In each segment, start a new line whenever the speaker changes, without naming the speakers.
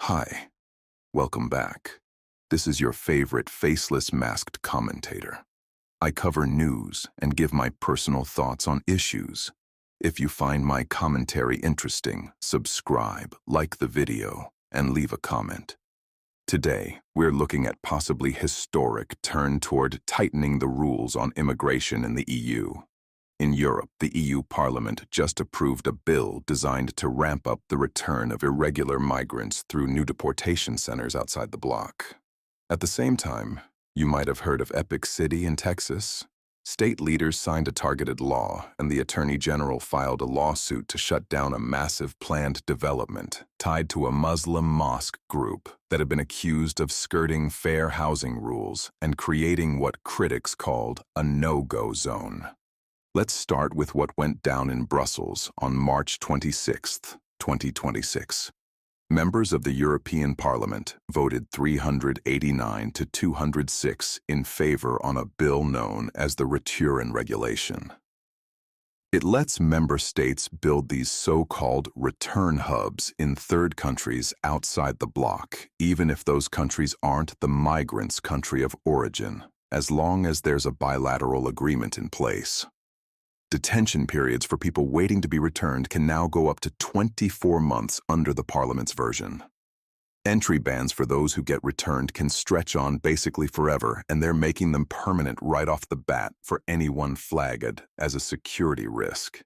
Hi, welcome back. This is your favorite faceless masked commentator. I cover news and give my personal thoughts on issues. If you find my commentary interesting, subscribe, like the video, and leave a comment. Today, we're looking at possibly historic turn toward tightening the rules on immigration in the EU. In Europe, the EU Parliament just approved a bill designed to ramp up the return of irregular migrants through new deportation centers outside the bloc. At the same time, you might have heard of Epic City in Texas. State leaders signed a targeted law, and the Attorney General filed a lawsuit to shut down a massive planned development tied to a Muslim mosque group that had been accused of skirting fair housing rules and creating what critics called a no-go zone. Let's start with what went down in Brussels on March 26, 2026. Members of the European Parliament voted 389 to 206 in favor on a bill known as the Return Regulation. It lets member states build these so-called return hubs in third countries outside the bloc, even if those countries aren't the migrants' country of origin, as long as there's a bilateral agreement in place. Detention periods for people waiting to be returned can now go up to 24 months under the Parliament's version. Entry bans for those who get returned can stretch on basically forever, and they're making them permanent right off the bat for anyone flagged as a security risk.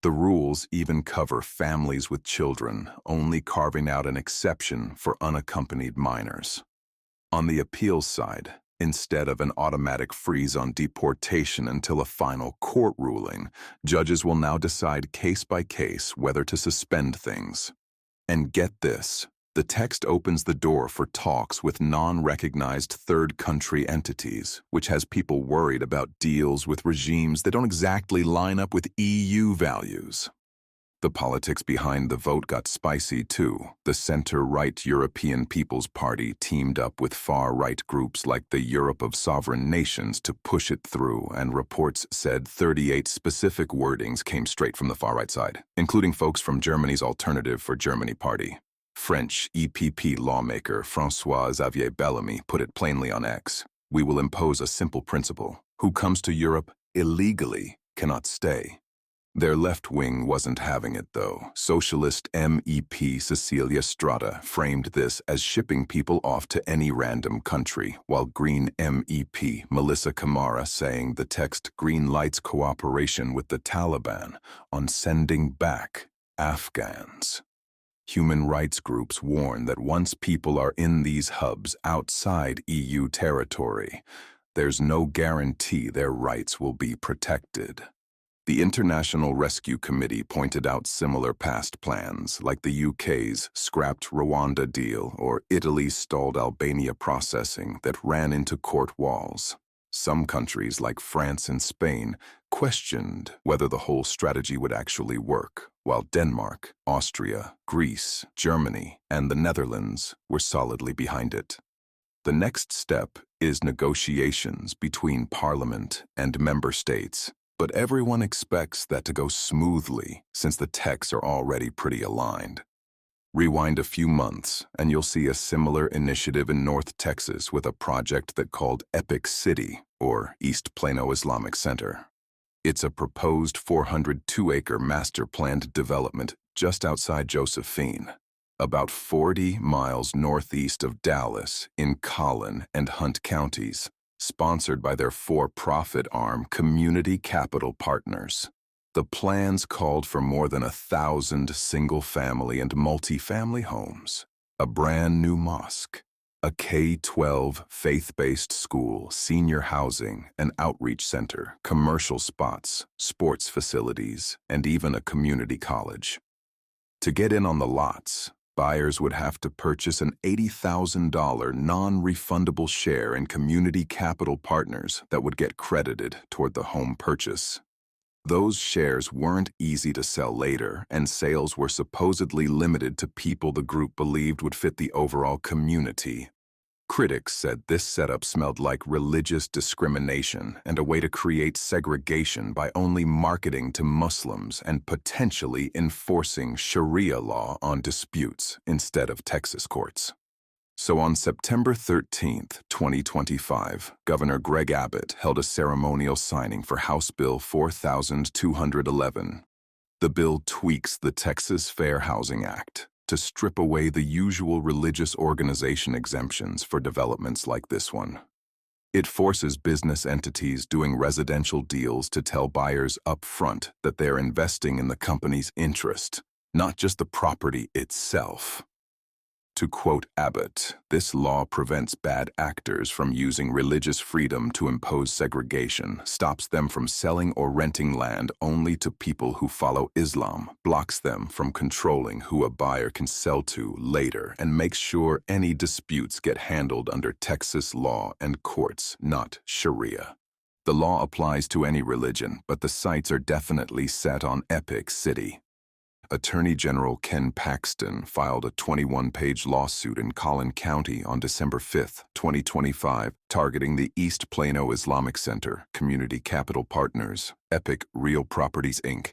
The rules even cover families with children, only carving out an exception for unaccompanied minors. On the appeals side, instead of an automatic freeze on deportation until a final court ruling, judges will now decide case by case whether to suspend things. And get this, the text opens the door for talks with non-recognized third country entities, which has people worried about deals with regimes that don't exactly line up with EU values. The politics behind the vote got spicy too. The center-right European People's Party teamed up with far-right groups like the Europe of Sovereign Nations to push it through, and reports said 38 specific wordings came straight from the far-right side, including folks from Germany's Alternative for Germany party. French EPP lawmaker François-Xavier Bellamy put it plainly on X: "We will impose a simple principle. Who comes to Europe illegally cannot stay." Their left wing wasn't having it, though. Socialist MEP Cecilia Strada framed this as shipping people off to any random country, while Green MEP Melissa Camara saying the text green lights cooperation with the Taliban on sending back Afghans. Human rights groups warn that once people are in these hubs outside EU territory, there's no guarantee their rights will be protected. The International Rescue Committee pointed out similar past plans, like the UK's scrapped Rwanda deal or Italy's stalled Albania processing that ran into court walls. Some countries, like France and Spain, questioned whether the whole strategy would actually work, while Denmark, Austria, Greece, Germany, and the Netherlands were solidly behind it. The next step is negotiations between Parliament and member states. But everyone expects that to go smoothly since the texts are already pretty aligned. Rewind a few months, and you'll see a similar initiative in North Texas with a project that called Epic City, or East Plano Islamic Center. It's a proposed 402-acre master-planned development just outside Josephine, about 40 miles northeast of Dallas in Collin and Hunt counties, sponsored by their for-profit arm Community Capital Partners. The plans called for more than 1,000 single-family and multi-family homes, a brand new mosque, a K-12 faith-based school, senior housing, an outreach center, commercial spots, sports facilities, and even a community college. To get in on the lots, buyers would have to purchase an $80,000 non-refundable share in Community Capital Partners that would get credited toward the home purchase. Those shares weren't easy to sell later, and sales were supposedly limited to people the group believed would fit the overall community. Critics said this setup smelled like religious discrimination and a way to create segregation by only marketing to Muslims and potentially enforcing Sharia law on disputes instead of Texas courts. So on September 13th, 2025, Governor Greg Abbott held a ceremonial signing for House Bill 4211. The bill tweaks the Texas Fair Housing Act to strip away the usual religious organization exemptions for developments like this one. It forces business entities doing residential deals to tell buyers up front that they're investing in the company's interest, not just the property itself. To quote Abbott, this law prevents bad actors from using religious freedom to impose segregation, stops them from selling or renting land only to people who follow Islam, blocks them from controlling who a buyer can sell to later, and makes sure any disputes get handled under Texas law and courts, not Sharia. The law applies to any religion, but the sights are definitely set on Epic City. Attorney General Ken Paxton filed a 21-page lawsuit in Collin County on December 5, 2025, targeting the East Plano Islamic Center, Community Capital Partners, Epic Real Properties, Inc.,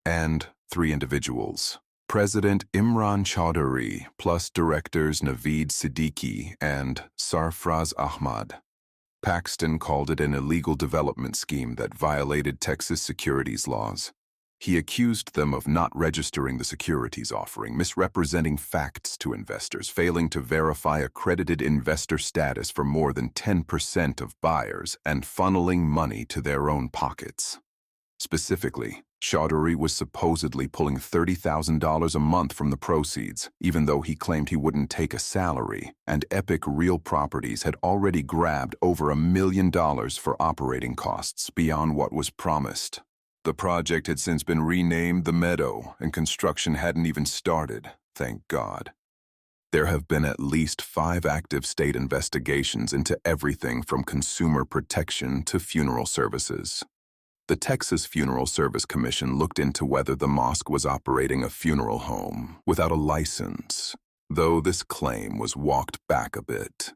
and 3 individuals. President Imran Chaudhary plus directors Naveed Siddiqui and Sarfraz Ahmad. Paxton called it an illegal development scheme that violated Texas securities laws. He accused them of not registering the securities offering, misrepresenting facts to investors, failing to verify accredited investor status for more than 10% of buyers, and funneling money to their own pockets. Specifically, Chaudhary was supposedly pulling $30,000 a month from the proceeds, even though he claimed he wouldn't take a salary, and Epic Real Properties had already grabbed over $1 million for operating costs beyond what was promised. The project had since been renamed The Meadow, and construction hadn't even started, thank God. There have been at least 5 active state investigations into everything from consumer protection to funeral services. The Texas Funeral Service Commission looked into whether the mosque was operating a funeral home without a license, though this claim was walked back a bit.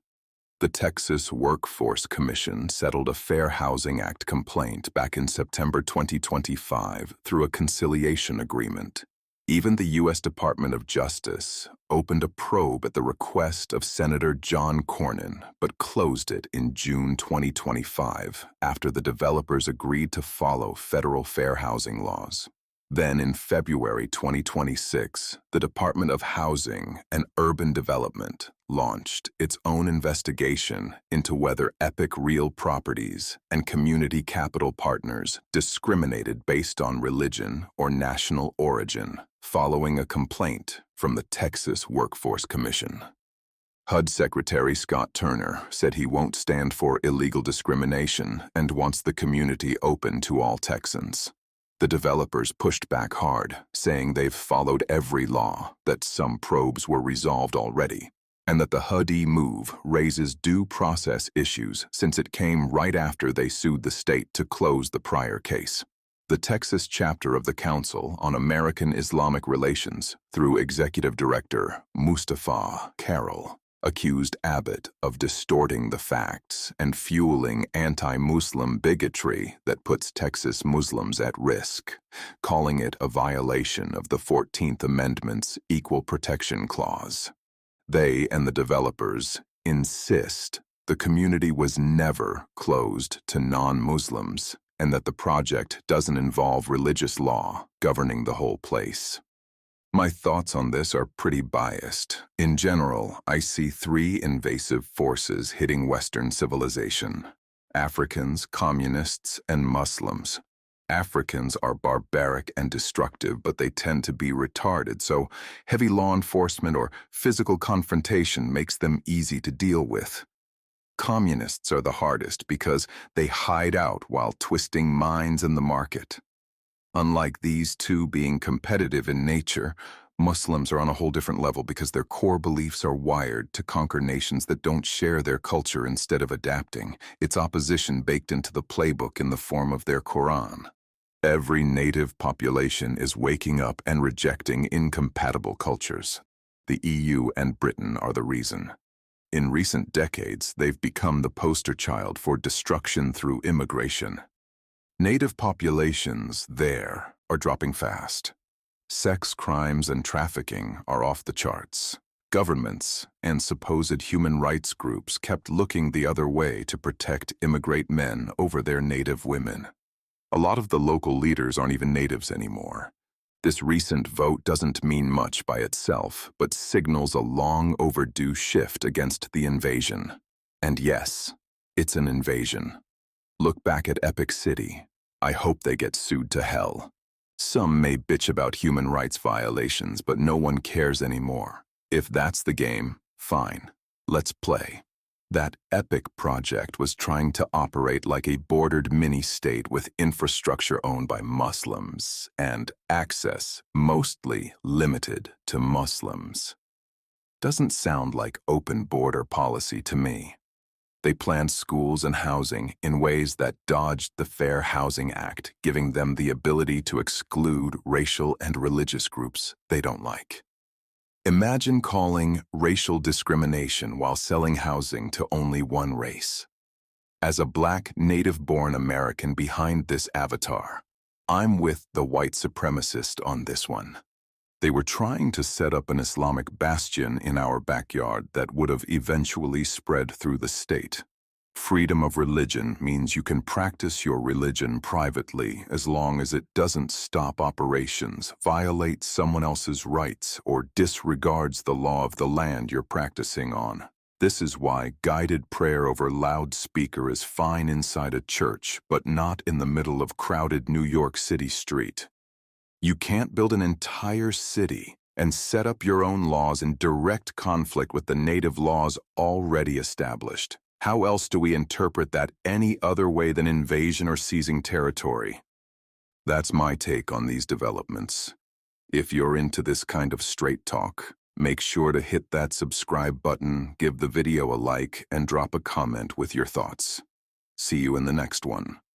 The Texas Workforce Commission settled a Fair Housing Act complaint back in September 2025 through a conciliation agreement. Even the U.S. Department of Justice opened a probe at the request of Senator John Cornyn, but closed it in June 2025 after the developers agreed to follow federal fair housing laws. Then in February 2026, the Department of Housing and Urban Development launched its own investigation into whether Epic Real Properties and Community Capital Partners discriminated based on religion or national origin, following a complaint from the Texas Workforce Commission. HUD Secretary Scott Turner said he won't stand for illegal discrimination and wants the community open to all Texans. The developers pushed back hard, saying they've followed every law, that some probes were resolved already, and that the HUD move raises due process issues since it came right after they sued the state to close the prior case. The Texas chapter of the Council on American Islamic Relations, through Executive Director Mustafa Carroll, accused Abbott of distorting the facts and fueling anti-Muslim bigotry that puts Texas Muslims at risk, calling it a violation of the 14th Amendment's Equal Protection Clause. They and the developers insist the community was never closed to non-Muslims and that the project doesn't involve religious law governing the whole place. My thoughts on this are pretty biased. In general, I see 3 invasive forces hitting Western civilization: Africans, communists, and Muslims. Africans are barbaric and destructive, but they tend to be retarded, so heavy law enforcement or physical confrontation makes them easy to deal with. Communists are the hardest because they hide out while twisting minds in the market. Unlike these two being competitive in nature, Muslims are on a whole different level because their core beliefs are wired to conquer nations that don't share their culture instead of adapting. It's opposition baked into the playbook in the form of their Quran. Every native population is waking up and rejecting incompatible cultures. The EU and Britain are the reason. In recent decades, they've become the poster child for destruction through immigration. Native populations there are dropping fast. Sex crimes and trafficking are off the charts. Governments and supposed human rights groups kept looking the other way to protect immigrant men over their native women. A lot of the local leaders aren't even natives anymore. This recent vote doesn't mean much by itself, but signals a long overdue shift against the invasion. And yes, it's an invasion. Look back at Epic City. I hope they get sued to hell. Some may bitch about human rights violations, but no one cares anymore. If that's the game, fine. Let's play. That Epic project was trying to operate like a bordered mini-state with infrastructure owned by Muslims and access mostly limited to Muslims. Doesn't sound like open border policy to me. They planned schools and housing in ways that dodged the Fair Housing Act, giving them the ability to exclude racial and religious groups they don't like. Imagine calling racial discrimination while selling housing to only one race. As a Black, native-born American behind this avatar, I'm with the white supremacist on this one. They were trying to set up an Islamic bastion in our backyard that would have eventually spread through the state. Freedom of religion means you can practice your religion privately as long as it doesn't stop operations, violates someone else's rights, or disregards the law of the land you're practicing on. This is why guided prayer over loudspeaker is fine inside a church, but not in the middle of crowded New York City street. You can't build an entire city and set up your own laws in direct conflict with the native laws already established. How else do we interpret that any other way than invasion or seizing territory? That's my take on these developments. If you're into this kind of straight talk, make sure to hit that subscribe button, give the video a like, and drop a comment with your thoughts. See you in the next one.